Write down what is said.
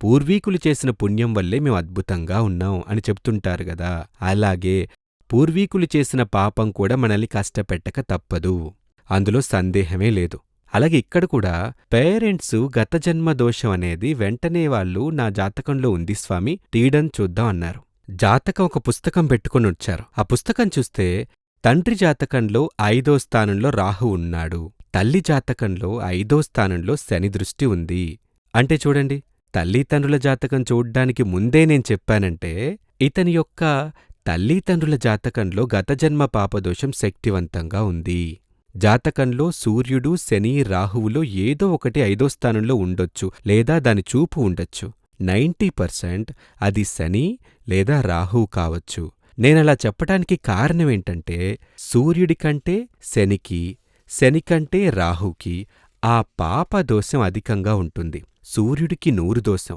పూర్వీకులు చేసిన పుణ్యం వల్లే మేం అద్భుతంగా ఉన్నాం అని చెప్తుంటారు గదా! అలాగే పూర్వీకులు చేసిన పాపం కూడా మనల్ని కష్టపెట్టక తప్పదు. అందులో సందేహమే లేదు. అలాగే ఇక్కడ కూడా పేరెంట్సు గత జన్మ దోషం అనేది వెంటనే వాళ్ళు నా జాతకంలో ఉంది స్వామీ తీయడం చూద్దాం అన్నారు. జాతకం ఒక పుస్తకం పెట్టుకొనొచ్చారు. ఆ పుస్తకం చూస్తే తండ్రి జాతకంలో 5వ స్థానంలో రాహు ఉన్నాడు. తల్లి జాతకంలో 5వ స్థానంలో శని దృష్టి ఉంది. అంటే చూడండి, తల్లిదండ్రుల జాతకం చూడ్డానికి ముందే నేను చెప్పానంటే ఇతని యొక్క తల్లిదండ్రుల జాతకంలో గత జన్మ పాపదోషం శక్తివంతంగా ఉంది. జాతకంలో సూర్యుడు, శని, రాహువులో ఏదో ఒకటి 5వ స్థానంలో ఉండొచ్చు లేదా దాని చూపు ఉండొచ్చు. 90% అది శని లేదా రాహువు కావచ్చు. నేనలా చెప్పటానికి కారణమేంటంటే సూర్యుడి కంటే శనికి, శని కంటే రాహుకి ఆ పాపదోషం అధికంగా ఉంటుంది. సూర్యుడికి 100 దోషం,